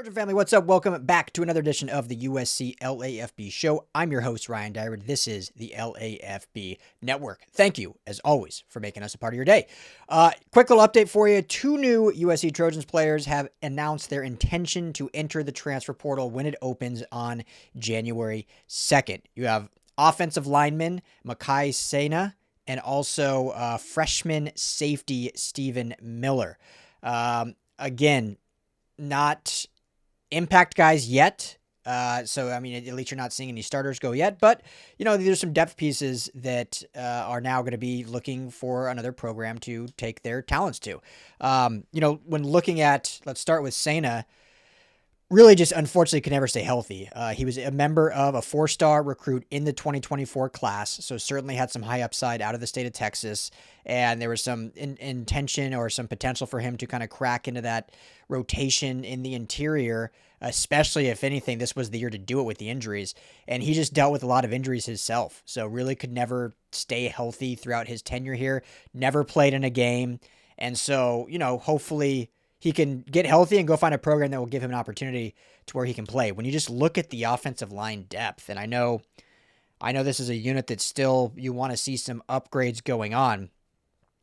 Trojan family, what's up? Welcome back to another edition of the USC LAFB show. I'm your host, Ryan Dyrud. This is the LAFB Network. Thank you, as always, for making us a part of your day. Quick little update for you. 2 new USC Trojans players have announced their intention to enter the transfer portal when it opens on January 2nd. You have offensive lineman Makai Saina and also freshman safety Stephen Miller. Again, not impact guys yet. So, I mean, at least you're not seeing any starters go yet. But, you know, there's some depth pieces that are now going to be looking for another program to take their talents to. You know, when looking at, let's start with Saina, really just unfortunately could never stay healthy. He was a member of a 4-star recruit in the 2024 class, so certainly had some high upside out of the state of Texas, and there was some intention or some potential for him to kind of crack into that rotation in the interior, especially if anything, this was the year to do it with the injuries, and he just dealt with a lot of injuries himself, so really could never stay healthy throughout his tenure here, never played in a game, and so, you know, hopefully he can get healthy and go find a program that will give him an opportunity to where he can play. When you just look at the offensive line depth, and I know this is a unit that still you want to see some upgrades going on,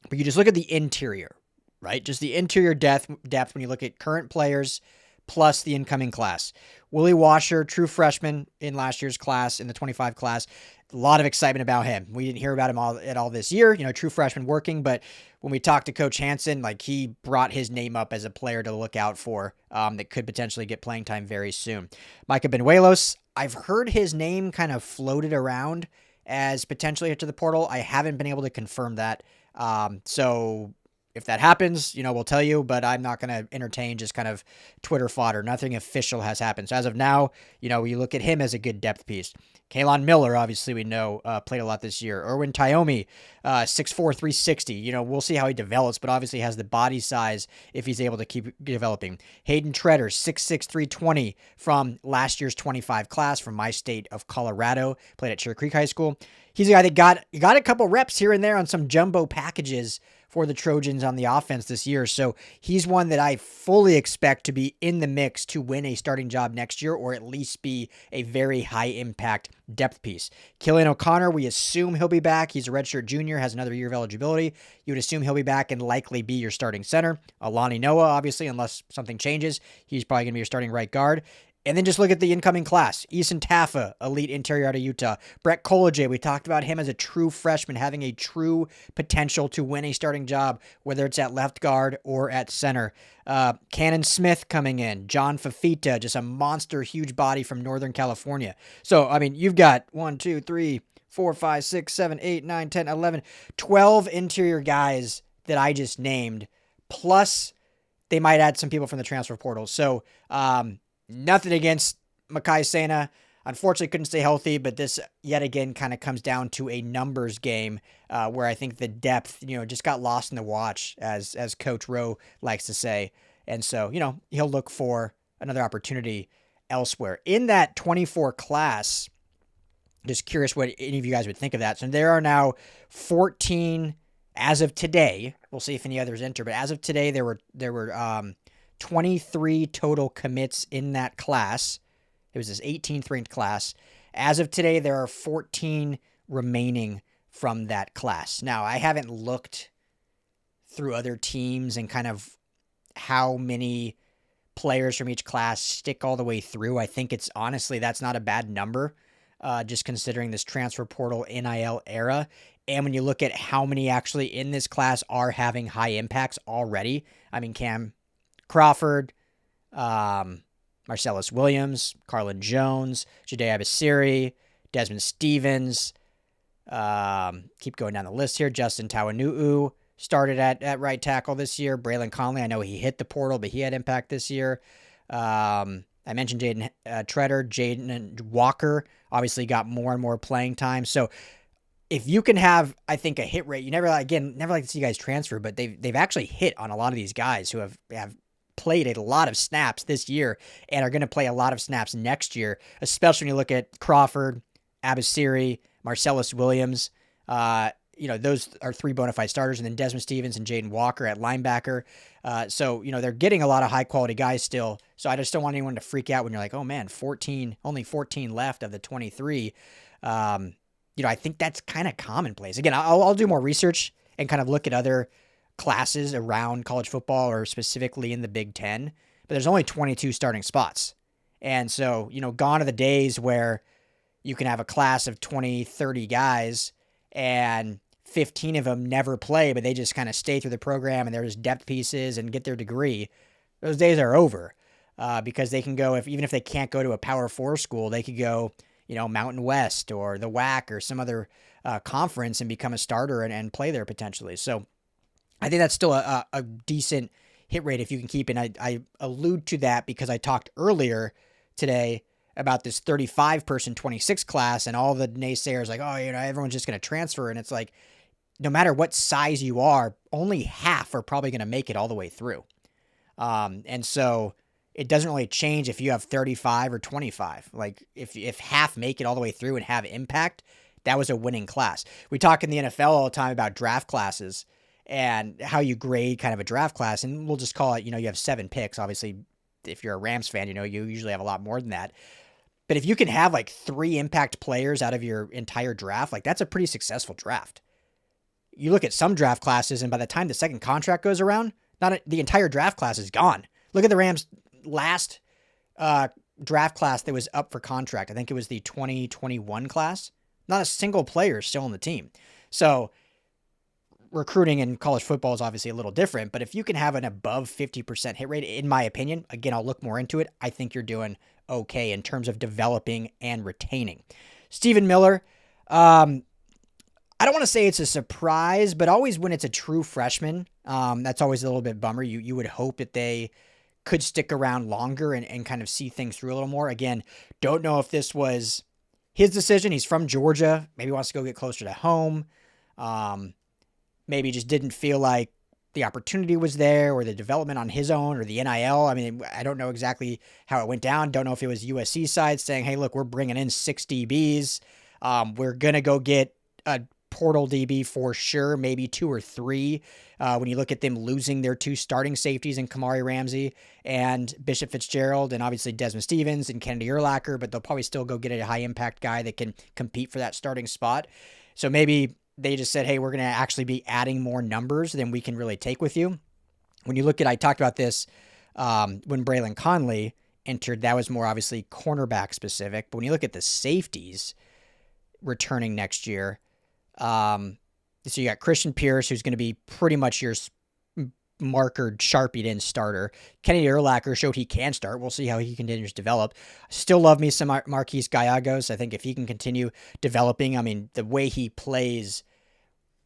but you just look at the interior, right? Just the interior depth when you look at current players plus the incoming class. Willie Washer, true freshman in last year's class, in the 25 class. A lot of excitement about him. We didn't hear about him at all this year, you know, true freshman working, but when we talked to Coach Hansen, like he brought his name up as a player to look out for that could potentially get playing time very soon. Micah Benuelos, I've heard his name kind of floated around as potentially to the portal. I haven't been able to confirm that. So if that happens, you know, we'll tell you, but I'm not going to entertain just kind of Twitter fodder. Nothing official has happened. So as of now, you know, we look at him as a good depth piece. Kalon Miller, obviously we know, played a lot this year. Erwin Tyomi, 6'4", 360. You know, we'll see how he develops, but obviously has the body size if he's able to keep developing. Hayden Treader, 6'6", 320 from last year's 25 class from my state of Colorado. Played at Cherry Creek High School. He's a guy that got a couple reps here and there on some jumbo packages for the Trojans on the offense this year. So he's one that I fully expect to be in the mix to win a starting job next year, or at least be a very high impact depth piece. Killian O'Connor, we assume he'll be back. He's a redshirt junior, has another year of eligibility. You would assume he'll be back and likely be your starting center. Alani Noah, obviously, unless something changes, he's probably going to be your starting right guard. And then just look at the incoming class. Eason Taffa, elite interior out of Utah. Brett Kolage, we talked about him as a true freshman, having a true potential to win a starting job, whether it's at left guard or at center. Cannon Smith coming in. John Fafita, just a monster, huge body from Northern California. So, I mean, you've got 1, 2, 3, 4, 5, 6, 7, 8, 9, 10, 11, 12 interior guys that I just named. Plus, they might add some people from the transfer portal. So, nothing against Makai Saina. Unfortunately, couldn't stay healthy, but this yet again kind of comes down to a numbers game where I think the depth, you know, just got lost in the watch, as Coach Rowe likes to say. And so, you know, he'll look for another opportunity elsewhere. In that 24 class, just curious what any of you guys would think of that. So there are now 14 as of today. We'll see if any others enter, but as of today, there were 23 total commits in that class. It was this 18th ranked class. As of today, there are 14 remaining from that class. Now, I haven't looked through other teams and kind of how many players from each class stick all the way through. I think it's honestly, that's not a bad number, just considering this transfer portal NIL era. And when you look at how many actually in this class are having high impacts already, I mean, Cam Crawford, Marcellus Williams, Carlin Jones, Jade Abasiri, Desmond Stevens, keep going down the list here. Justin Tawanu'u started at right tackle this year. Braylon Conley, I know he hit the portal, but he had impact this year. I mentioned Jaden Treader. Jaden Walker obviously got more and more playing time. So if you can have, I think, a hit rate, you never like to see guys transfer, but they've actually hit on a lot of these guys who have played a lot of snaps this year and are going to play a lot of snaps next year, especially when you look at Crawford, Abasiri, Marcellus Williams. those are 3 bona fide starters, and then Desmond Stevens and Jaden Walker at linebacker. So, they're getting a lot of high-quality guys still. So I just don't want anyone to freak out when you're like, oh, man, only 14 left of the 23. I think that's kind of commonplace. Again, I'll do more research and kind of look at other classes around college football or specifically in the Big Ten. But there's only 22 starting spots. And so, gone are the days where you can have a class of 20, 30 guys and 15 of them never play, but they just kind of stay through the program and they're just depth pieces and get their degree. Those days are over because they can go, even if they can't go to a Power 4 school, they could go, Mountain West or the WAC or some other conference and become a starter and play there potentially. So I think that's still a decent hit rate if you can keep it. And I allude to that because I talked earlier today about this 35-person 26 class and all the naysayers like, oh, everyone's just going to transfer. And it's like, no matter what size you are, only half are probably going to make it all the way through. And so it doesn't really change if you have 35 or 25. Like if half make it all the way through and have impact, that was a winning class. We talk in the NFL all the time about draft classes and how you grade kind of a draft class. And we'll just call it, you have 7 picks. Obviously, if you're a Rams fan, you usually have a lot more than that. But if you can have like 3 impact players out of your entire draft, like that's a pretty successful draft. You look at some draft classes, and by the time the second contract goes around, the entire draft class is gone. Look at the Rams' last draft class that was up for contract. I think it was the 2021 class. Not a single player is still on the team. So recruiting in college football is obviously a little different, but if you can have an above 50% hit rate, in my opinion, again, I'll look more into it, I think you're doing okay in terms of developing and retaining. Stephen Miller, I don't want to say it's a surprise, but always when it's a true freshman, that's always a little bit bummer. You would hope that they could stick around longer and kind of see things through a little more. Again, don't know if this was his decision. He's from Georgia. Maybe wants to go get closer to home. Maybe just didn't feel like the opportunity was there or the development on his own or the NIL. I mean, I don't know exactly how it went down. Don't know if it was USC side saying, hey, look, we're bringing in 6 DBs. We're going to go get a portal DB for sure, maybe 2 or 3. When you look at them losing their 2 starting safeties in Kamari Ramsey and Bishop Fitzgerald and obviously Desmond Stevens and Kennedy Urlacher, but they'll probably still go get a high impact guy that can compete for that starting spot. So maybe they just said, hey, we're going to actually be adding more numbers than we can really take with you. When you look at, I talked about this when Braylon Conley entered, that was more obviously cornerback specific. But when you look at the safeties returning next year, so you got Christian Pierce, who's going to be pretty much your markered, sharpied in starter. Kennedy Urlacher showed he can start. We'll see how he continues to develop. Still love me some Marquise Gallegos. I think if he can continue developing, I mean, the way he plays,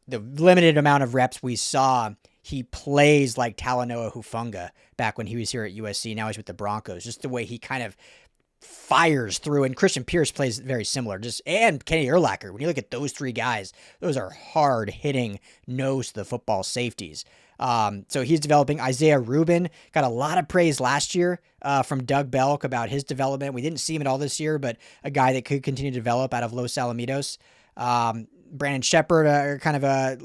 the limited amount of reps we saw, he plays like Talanoa Hufanga back when he was here at USC. Now he's with the Broncos. Just the way he kind of fires through, and Christian Pierce plays very similar. And Kenny Urlacher. When you look at those 3 guys, those are hard hitting nose to the football safeties. So he's developing. Isaiah Rubin got a lot of praise last year from Doug Belk about his development. We didn't see him at all this year, but a guy that could continue to develop out of Los Alamitos. Brandon Shepard, kind of a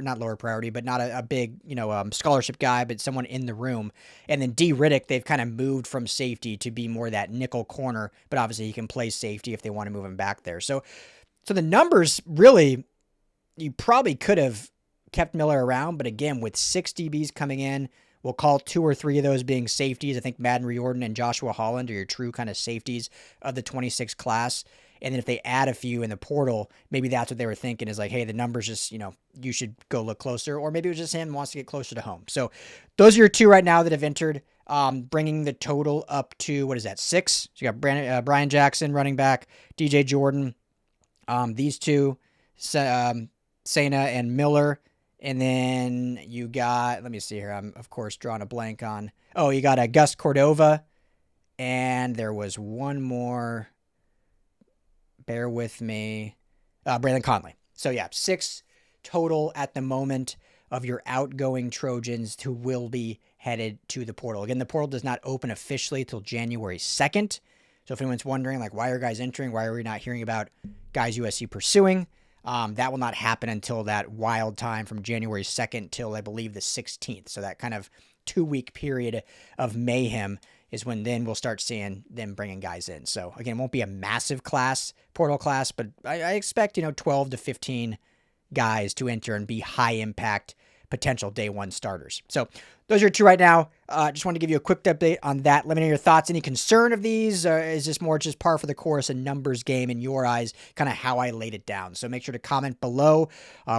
not lower priority, but not a big, scholarship guy, but someone in the room. And then D. Riddick, they've kind of moved from safety to be more that nickel corner, but obviously he can play safety if they want to move him back there. So the numbers really, you probably could have kept Miller around, but again, with 6 DBs coming in, we'll call 2 or 3 of those being safeties. I think Madden Riordan and Joshua Holland are your true kind of safeties of the 26 class. And then if they add a few in the portal, maybe that's what they were thinking is like, hey, the numbers just, you should go look closer. Or maybe it was just him wants to get closer to home. So those are your 2 right now that have entered, bringing the total up to, 6? So you got Brian Jackson, running back, DJ Jordan, these 2, Saina and Miller. And then you got, let me see here, I'm, of course, drawing a blank on, you got Gus Cordova. And there was one more. Bear with me. Braylon Conley. So, yeah, 6 total at the moment of your outgoing Trojans who will be headed to the portal. Again, the portal does not open officially till January 2nd. So if anyone's wondering, like, why are guys entering? Why are we not hearing about guys USC pursuing? That will not happen until that wild time from January 2nd till, I believe, the 16th. So that kind of 2-week period of mayhem is when then we'll start seeing them bringing guys in. So again, it won't be a massive portal class, but I expect, 12 to 15 guys to enter and be high impact potential day one starters. So those are 2 right now. Just wanted to give you a quick update on that. Let me know your thoughts. Any concern of these? Or is this more just par for the course, a numbers game in your eyes, kind of how I laid it down? So make sure to comment below.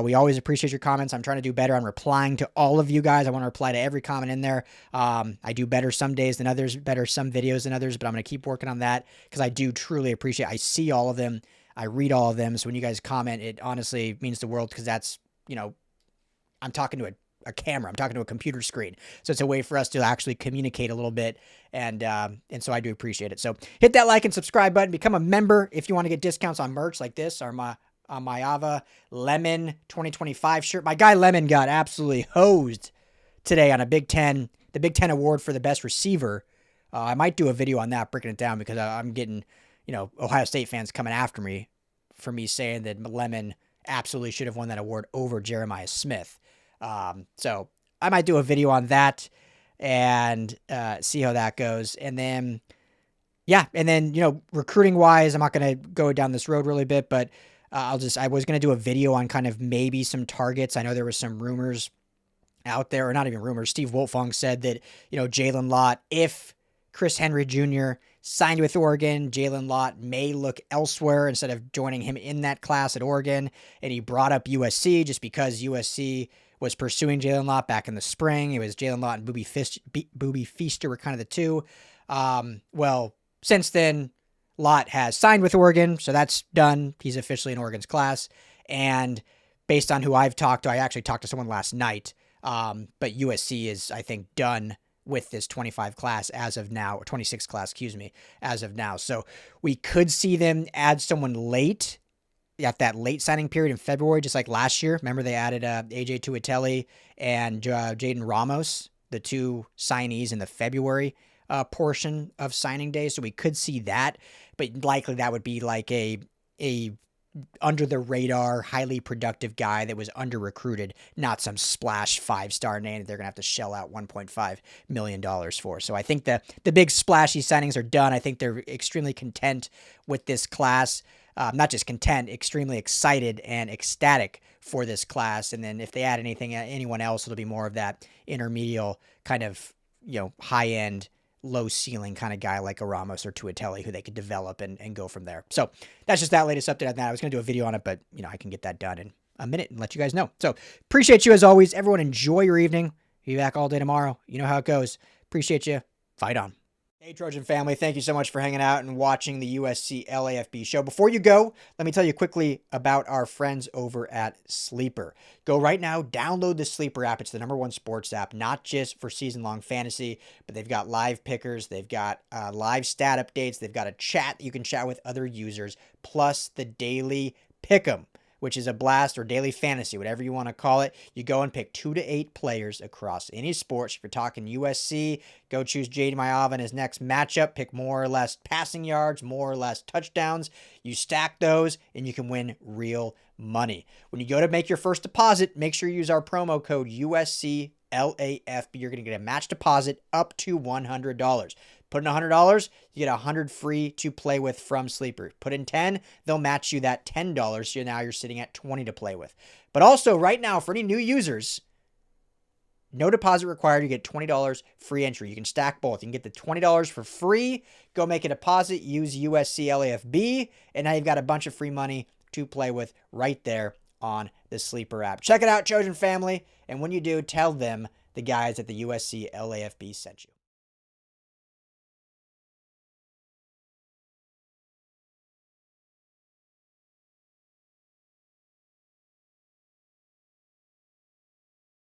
We always appreciate your comments. I'm trying to do better on replying to all of you guys. I want to reply to every comment in there. I do better some days than others, better some videos than others, but I'm going to keep working on that because I do truly appreciate it. I see all of them. I read all of them. So when you guys comment, it honestly means the world because that's, I'm talking to a camera. I'm talking to a computer screen. So it's a way for us to actually communicate a little bit. And so I do appreciate it. So hit that like and subscribe button. Become a member if you want to get discounts on merch like this or my Ava Lemon 2025 shirt. My guy Lemon got absolutely hosed today on the Big Ten award for the best receiver. I might do a video on that, breaking it down because I'm getting, Ohio State fans coming after me for me saying that Lemon absolutely should have won that award over Jeremiah Smith. So I might do a video on that and see how that goes. And then, recruiting wise, I'm not going to go down this road really bit, but I was going to do a video on kind of maybe some targets. I know there was some rumors out there, or not even rumors. Steve Wolfong said that, Jalen Lott, if Chris Henry Jr. signed with Oregon, Jalen Lott may look elsewhere instead of joining him in that class at Oregon. And he brought up USC just because USC was pursuing Jalen Lott back in the spring. It was Jalen Lott and Booby Feaster were kind of the 2. Well, since then, Lott has signed with Oregon, so that's done. He's officially in Oregon's class. And based on who I've talked to, I actually talked to someone last night, but USC is, I think, done with this 25 class as of now, or 26 class, as of now. So we could see them add someone late at that late signing period in February, just like last year. Remember they added AJ Tuitele and Jaden Ramos, the 2 signees in the February portion of signing day. So we could see that, but likely that would be like a under the radar, highly productive guy that was under recruited, not some splash 5-star name that they're going to have to shell out $1.5 million for. So I think the big splashy signings are done. I think they're extremely content with this class. Not just content, extremely excited and ecstatic for this class. And then if they add anyone else, it'll be more of that intermediate kind of, high end, low ceiling kind of guy like a Ramos or Tuitele who they could develop and go from there. So that's just that latest update on that. I was going to do a video on it, but I can get that done in a minute and let you guys know. So appreciate you as always. Everyone enjoy your evening. Be back all day tomorrow. You know how it goes. Appreciate you. Fight on. Hey, Trojan family, thank you so much for hanging out and watching the USC LAFB show. Before you go, let me tell you quickly about our friends over at Sleeper. Go right now, download the Sleeper app. It's the #1 sports app, not just for season-long fantasy, but they've got live pickers, they've got live stat updates, they've got a chat that you can chat with other users, plus the daily pick'em, which is a blast, or daily fantasy, whatever you want to call it. You go and pick 2 to 8 players across any sports. If you're talking USC, go choose Jaden Maiyava in his next matchup. Pick more or less passing yards, more or less touchdowns. You stack those, and you can win real money. When you go to make your first deposit, make sure you use our promo code USCLAFB. You're going to get a match deposit up to $100. Put in $100, you get $100 free to play with from Sleeper. Put in 10, they'll match you that $10. So now you're sitting at 20 to play with. But also right now, for any new users, no deposit required. You get $20 free entry. You can stack both. You can get the $20 for free. Go make a deposit. Use USC LAFB. And now you've got a bunch of free money to play with right there on the Sleeper app. Check it out, Trojan family. And when you do, tell them the guys at the USC LAFB sent you.